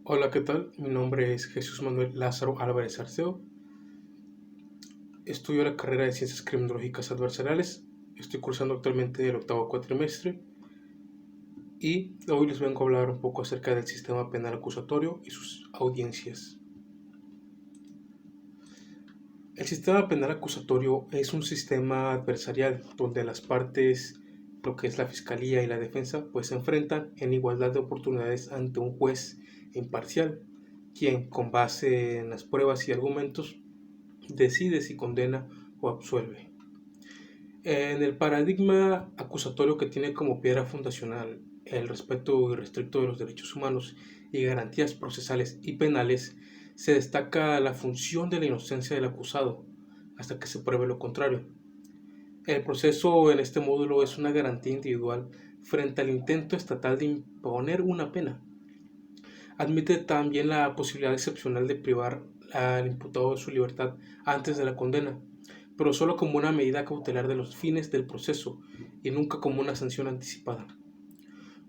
Hola, ¿qué tal? Mi nombre es Jesús Manuel Lázaro Álvarez Arceo. Estudio la carrera de Ciencias Criminológicas Adversariales. Estoy cursando actualmente el octavo cuatrimestre y hoy les vengo a hablar un poco acerca del sistema penal acusatorio y sus audiencias. El sistema penal acusatorio es un sistema adversarial donde las partes, lo que es la fiscalía y la defensa, pues se enfrentan en igualdad de oportunidades ante un juez imparcial, quien con base en las pruebas y argumentos decide si condena o absuelve. En el paradigma acusatorio que tiene como piedra fundacional el respeto irrestricto de los derechos humanos y garantías procesales y penales, se destaca la función de la inocencia del acusado hasta que se pruebe lo contrario. El proceso en este módulo es una garantía individual frente al intento estatal de imponer una pena. Admite también la posibilidad excepcional de privar al imputado de su libertad antes de la condena, pero solo como una medida cautelar de los fines del proceso y nunca como una sanción anticipada.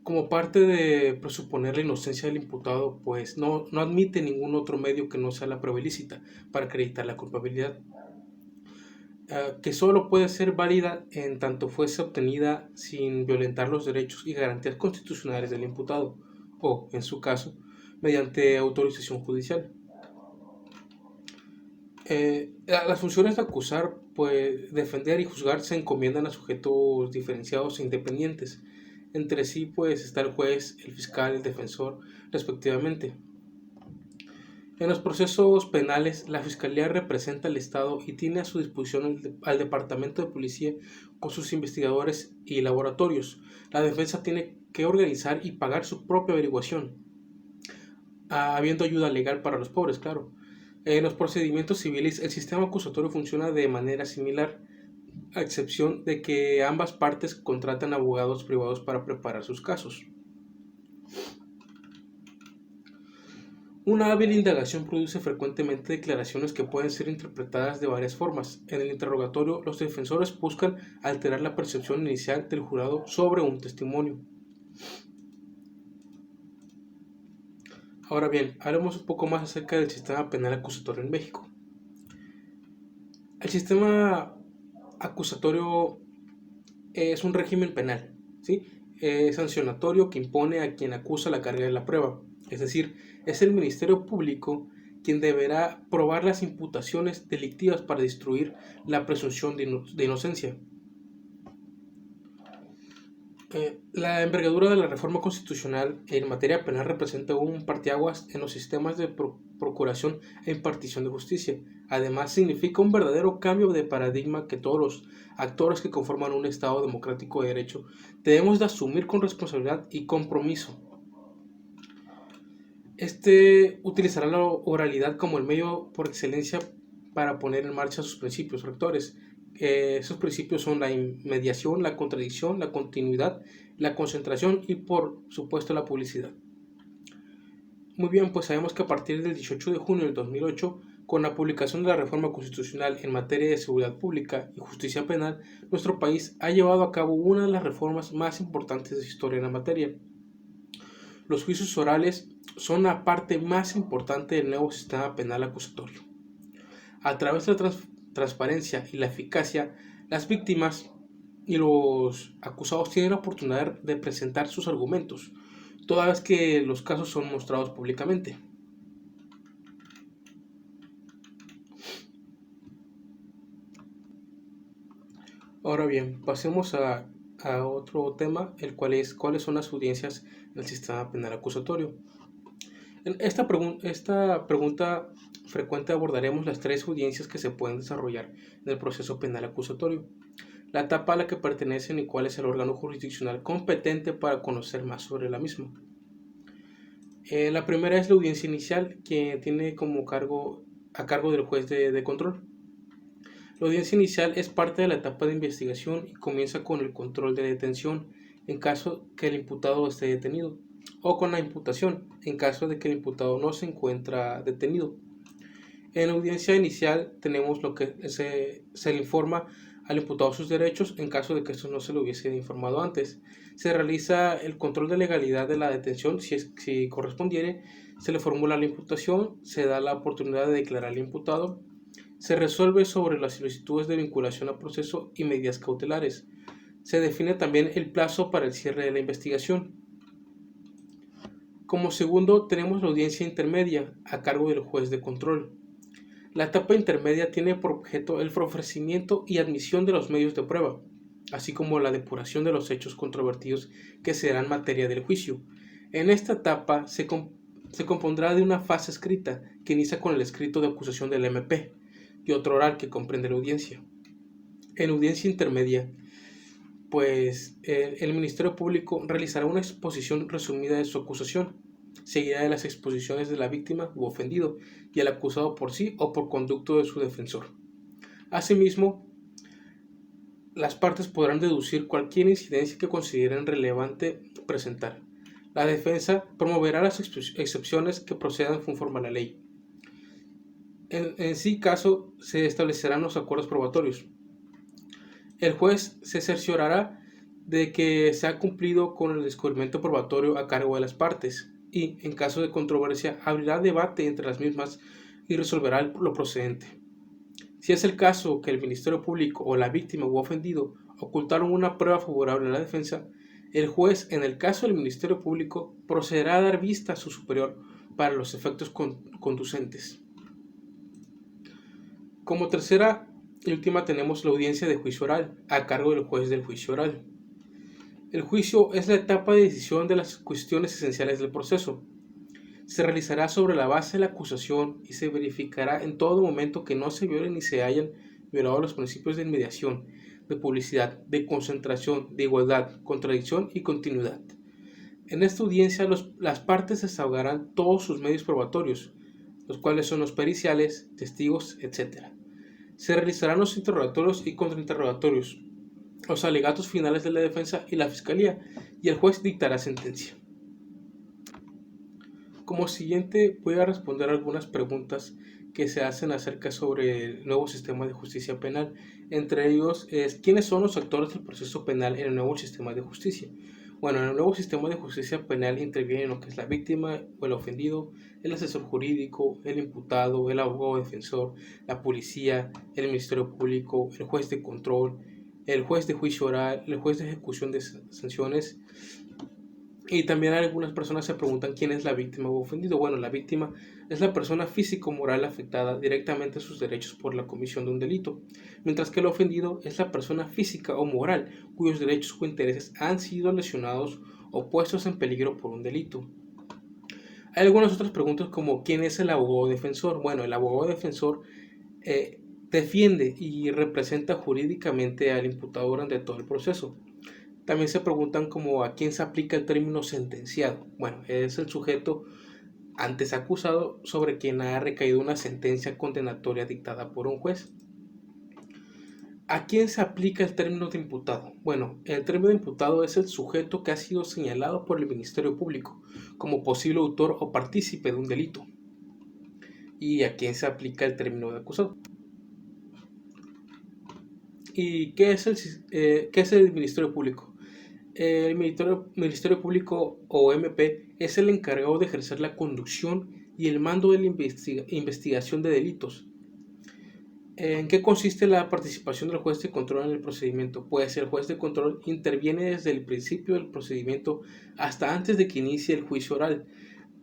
Como parte de presuponer la inocencia del imputado, pues no admite ningún otro medio que no sea la prueba ilícita para acreditar la culpabilidad, que solo puede ser válida en tanto fuese obtenida sin violentar los derechos y garantías constitucionales del imputado, o, en su caso, mediante autorización judicial. Las funciones de acusar, pues defender y juzgar se encomiendan a sujetos diferenciados e independientes. Entre sí, pues está el juez, el fiscal, el defensor, respectivamente. En los procesos penales, la Fiscalía representa al Estado y tiene a su disposición al Departamento de Policía con sus investigadores y laboratorios. La defensa tiene que organizar y pagar su propia averiguación, habiendo ayuda legal para los pobres, claro. En los procedimientos civiles, el sistema acusatorio funciona de manera similar, a excepción de que ambas partes contratan abogados privados para preparar sus casos. Una hábil indagación produce frecuentemente declaraciones que pueden ser interpretadas de varias formas. En el interrogatorio, los defensores buscan alterar la percepción inicial del jurado sobre un testimonio. Ahora bien, hablemos un poco más acerca del sistema penal acusatorio en México. El sistema acusatorio es un régimen penal, ¿sí? Es sancionatorio que impone a quien acusa la carga de la prueba. Es decir, es el Ministerio Público quien deberá probar las imputaciones delictivas para destruir la presunción de inocencia. La envergadura de la reforma constitucional en materia penal representa un parteaguas en los sistemas de procuración e impartición de justicia. Además, significa un verdadero cambio de paradigma que todos los actores que conforman un Estado democrático de derecho debemos de asumir con responsabilidad y compromiso. Este utilizará la oralidad como el medio por excelencia para poner en marcha sus principios rectores. Esos principios son la inmediación, la contradicción, la continuidad, la concentración y por supuesto la publicidad. Muy bien, pues sabemos que a partir del 18 de junio del 2008, con la publicación de la reforma constitucional en materia de seguridad pública y justicia penal, nuestro país ha llevado a cabo una de las reformas más importantes de su historia en la materia. Los juicios orales son la parte más importante del nuevo sistema penal acusatorio. A través de la transparencia y la eficacia, las víctimas y los acusados tienen la oportunidad de presentar sus argumentos, toda vez que los casos son mostrados públicamente. Ahora bien, pasemos a otro tema, el cual es cuáles son las audiencias del sistema penal acusatorio. En esta pregunta frecuente abordaremos las tres audiencias que se pueden desarrollar en el proceso penal acusatorio, la etapa a la que pertenecen y cuál es el órgano jurisdiccional competente para conocer más sobre la misma. La primera es la audiencia inicial, que tiene a cargo del juez de control. La audiencia inicial es parte de la etapa de investigación y comienza con el control de detención en caso que el imputado esté detenido, o con la imputación en caso de que el imputado no se encuentra detenido. En la audiencia inicial tenemos lo que se le informa al imputado sus derechos en caso de que esto no se le hubiese informado antes. Se realiza el control de legalidad de la detención si correspondiere, se le formula la imputación, se da la oportunidad de declarar al imputado, se resuelve sobre las solicitudes de vinculación a proceso y medidas cautelares. Se define también el plazo para el cierre de la investigación. Como segundo, tenemos la audiencia intermedia a cargo del juez de control. La etapa intermedia tiene por objeto el ofrecimiento y admisión de los medios de prueba, así como la depuración de los hechos controvertidos que serán materia del juicio. En esta etapa se compondrá de una fase escrita que inicia con el escrito de acusación del MP y otro oral que comprende la audiencia. En audiencia intermedia, pues el Ministerio Público realizará una exposición resumida de su acusación, seguida de las exposiciones de la víctima u ofendido y el acusado por sí o por conducto de su defensor. Asimismo, las partes podrán deducir cualquier incidencia que consideren relevante presentar. La defensa promoverá las excepciones que procedan conforme a la ley. En sí caso, se establecerán los acuerdos probatorios. El juez se cerciorará de que se ha cumplido con el descubrimiento probatorio a cargo de las partes y, en caso de controversia, abrirá debate entre las mismas y resolverá lo procedente. Si es el caso que el Ministerio Público o la víctima u ofendido ocultaron una prueba favorable a la defensa, el juez, en el caso del Ministerio Público, procederá a dar vista a su superior para los efectos conducentes. Como tercera y última tenemos la audiencia de juicio oral, a cargo del juez del juicio oral. El juicio es la etapa de decisión de las cuestiones esenciales del proceso. Se realizará sobre la base de la acusación y se verificará en todo momento que no se violen ni se hayan violado los principios de inmediación, de publicidad, de concentración, de igualdad, contradicción y continuidad. En esta audiencia las partes desahogarán todos sus medios probatorios, los cuales son los periciales, testigos, etc. Se realizarán los interrogatorios y contrainterrogatorios, los alegatos finales de la defensa y la fiscalía, y el juez dictará sentencia. Como siguiente voy a responder algunas preguntas que se hacen acerca sobre el nuevo sistema de justicia penal. Entre ellos es ¿quiénes son los actores del proceso penal en el nuevo sistema de justicia? Bueno, en el nuevo sistema de justicia penal intervienen lo que es la víctima o el ofendido, el asesor jurídico, el imputado, el abogado defensor, la policía, el Ministerio Público, el juez de control, el juez de juicio oral, el juez de ejecución de sanciones. Y también algunas personas se preguntan quién es la víctima o ofendido. Bueno, la víctima es la persona física o moral afectada directamente a sus derechos por la comisión de un delito, mientras que el ofendido es la persona física o moral cuyos derechos o intereses han sido lesionados o puestos en peligro por un delito. Hay algunas otras preguntas como ¿quién es el abogado defensor? Bueno, el abogado defensor defiende y representa jurídicamente al imputado durante todo el proceso. También se preguntan como a quién se aplica el término sentenciado. Bueno, es el sujeto antes acusado sobre quien ha recaído una sentencia condenatoria dictada por un juez. ¿A quién se aplica el término de imputado? Bueno, el término de imputado es el sujeto que ha sido señalado por el Ministerio Público como posible autor o partícipe de un delito. ¿Y a quién se aplica el término de acusado? ¿Y qué es el Ministerio Público? El Ministerio Público o MP es el encargado de ejercer la conducción y el mando de la investigación de delitos. ¿En qué consiste la participación del juez de control en el procedimiento? Pues el juez de control interviene desde el principio del procedimiento hasta antes de que inicie el juicio oral,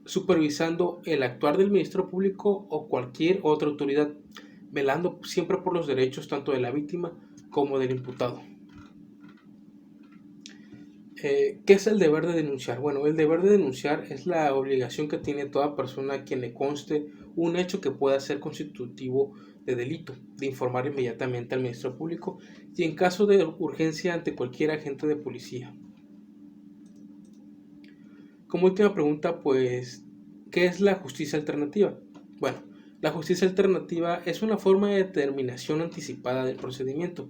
supervisando el actuar del Ministerio Público o cualquier otra autoridad, velando siempre por los derechos tanto de la víctima como del imputado. ¿Qué es el deber de denunciar? Bueno, el deber de denunciar es la obligación que tiene toda persona a quien le conste un hecho que pueda ser constitutivo de delito, de informar inmediatamente al Ministerio Público y en caso de urgencia ante cualquier agente de policía. Como última pregunta, pues, ¿qué es la justicia alternativa? Bueno, la justicia alternativa es una forma de determinación anticipada del procedimiento.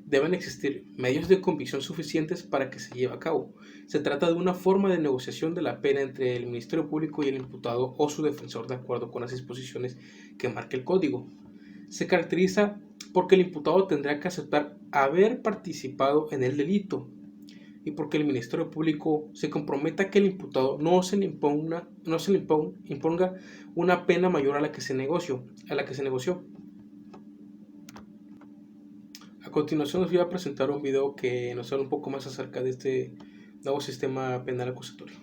Deben existir medios de convicción suficientes para que se lleve a cabo. Se trata de una forma de negociación de la pena entre el Ministerio Público y el imputado o su defensor de acuerdo con las disposiciones que marca el código. Se caracteriza porque el imputado tendrá que aceptar haber participado en el delito y porque el Ministerio Público se comprometa a que el imputado no se le imponga una pena mayor a la que se negoció. A continuación les voy a presentar un video que nos habla un poco más acerca de este nuevo sistema penal acusatorio.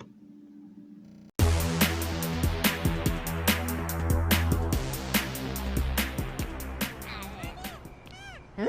No.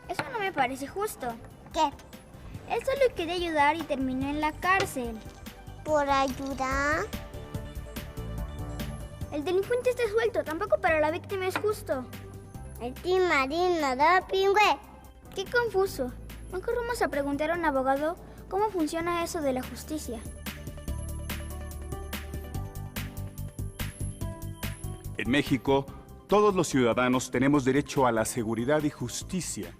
Eso no me parece justo. ¿Qué? Él solo quería ayudar y terminó en la cárcel. ¿Por ayudar? El delincuente está suelto, tampoco para la víctima es justo. El Team Marino da pingüe. Qué confuso. Mejor vamos a preguntar a un abogado cómo funciona eso de la justicia. En México, todos los ciudadanos tenemos derecho a la seguridad y justicia,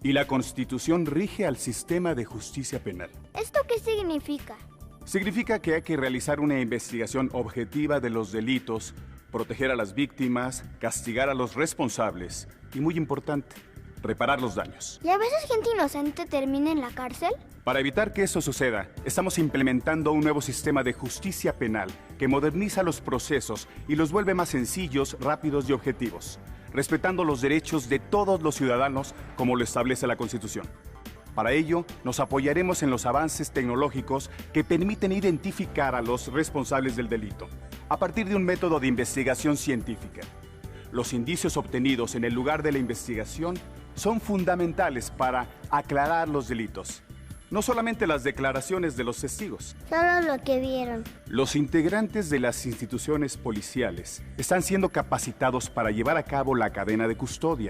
y la Constitución rige al sistema de justicia penal. ¿Esto qué significa? Significa que hay que realizar una investigación objetiva de los delitos, proteger a las víctimas, castigar a los responsables y, muy importante, reparar los daños. ¿Y a veces gente inocente termina en la cárcel? Para evitar que eso suceda, estamos implementando un nuevo sistema de justicia penal que moderniza los procesos y los vuelve más sencillos, rápidos y objetivos, respetando los derechos de todos los ciudadanos como lo establece la Constitución. Para ello, nos apoyaremos en los avances tecnológicos que permiten identificar a los responsables del delito, a partir de un método de investigación científica. Los indicios obtenidos en el lugar de la investigación son fundamentales para aclarar los delitos. No solamente las declaraciones de los testigos. Solo lo que vieron. Los integrantes de las instituciones policiales están siendo capacitados para llevar a cabo la cadena de custodia.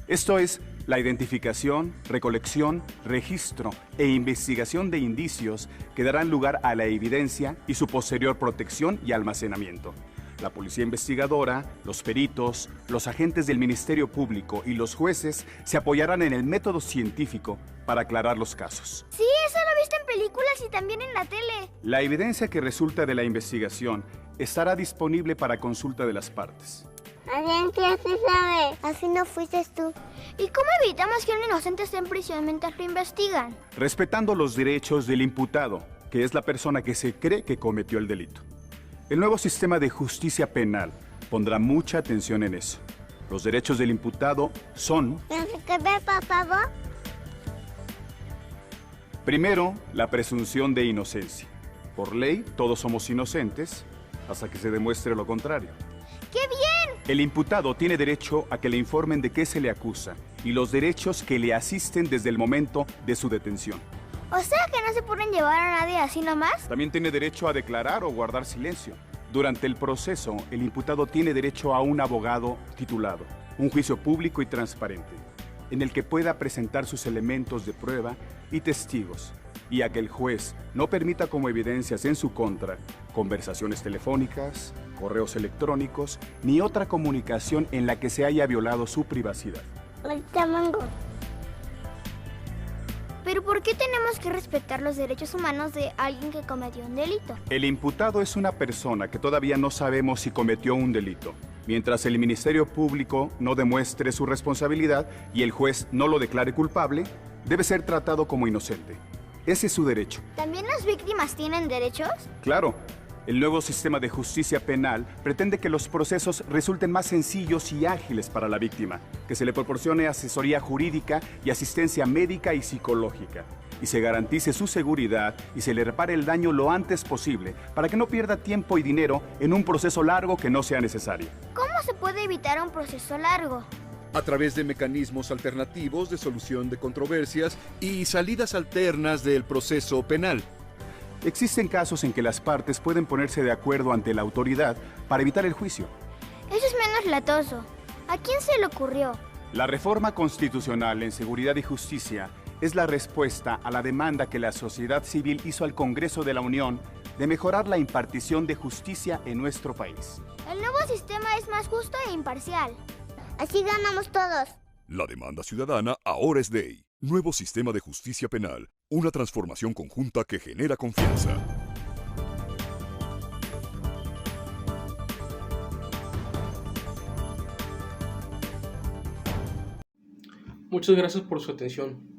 Esto es, la identificación, recolección, registro e investigación de indicios que darán lugar a la evidencia y su posterior protección y almacenamiento. La policía investigadora, los peritos, los agentes del Ministerio Público y los jueces se apoyarán en el método científico para aclarar los casos. Sí, eso lo he visto en películas y también en la tele. La evidencia que resulta de la investigación estará disponible para consulta de las partes. ¿Alguien que así sabe? Así no fuiste tú. ¿Y cómo evitamos que un inocente esté en prisión mientras lo investigan? Respetando los derechos del imputado, que es la persona que se cree que cometió el delito. El nuevo sistema de justicia penal pondrá mucha atención en eso. Los derechos del imputado son... ¿Qué ve, por favor? Primero, la presunción de inocencia. Por ley, todos somos inocentes hasta que se demuestre lo contrario. ¡Qué bien! El imputado tiene derecho a que le informen de qué se le acusa y los derechos que le asisten desde el momento de su detención. O sea que no se pueden llevar a nadie así nomás. También tiene derecho a declarar o guardar silencio. Durante el proceso, el imputado tiene derecho a un abogado titulado, un juicio público y transparente, en el que pueda presentar sus elementos de prueba y testigos, y a que el juez no permita como evidencias en su contra conversaciones telefónicas, correos electrónicos, ni otra comunicación en la que se haya violado su privacidad. Ahorita mango. ¿Pero por qué tenemos que respetar los derechos humanos de alguien que cometió un delito? El imputado es una persona que todavía no sabemos si cometió un delito. Mientras el Ministerio Público no demuestre su responsabilidad y el juez no lo declare culpable, debe ser tratado como inocente. Ese es su derecho. ¿También las víctimas tienen derechos? Claro, el nuevo sistema de justicia penal pretende que los procesos resulten más sencillos y ágiles para la víctima, que se le proporcione asesoría jurídica y asistencia médica y psicológica, y se garantice su seguridad y se le repare el daño lo antes posible para que no pierda tiempo y dinero en un proceso largo que no sea necesario. ¿Cómo se puede evitar un proceso largo? A través de mecanismos alternativos de solución de controversias y salidas alternas del proceso penal. Existen casos en que las partes pueden ponerse de acuerdo ante la autoridad para evitar el juicio. Eso es menos latoso. ¿A quién se le ocurrió? La reforma constitucional en seguridad y justicia es la respuesta a la demanda que la sociedad civil hizo al Congreso de la Unión de mejorar la impartición de justicia en nuestro país. El nuevo sistema es más justo e imparcial. Así ganamos todos. La demanda ciudadana ahora es ley. Nuevo sistema de justicia penal. Una transformación conjunta que genera confianza. Muchas gracias por su atención.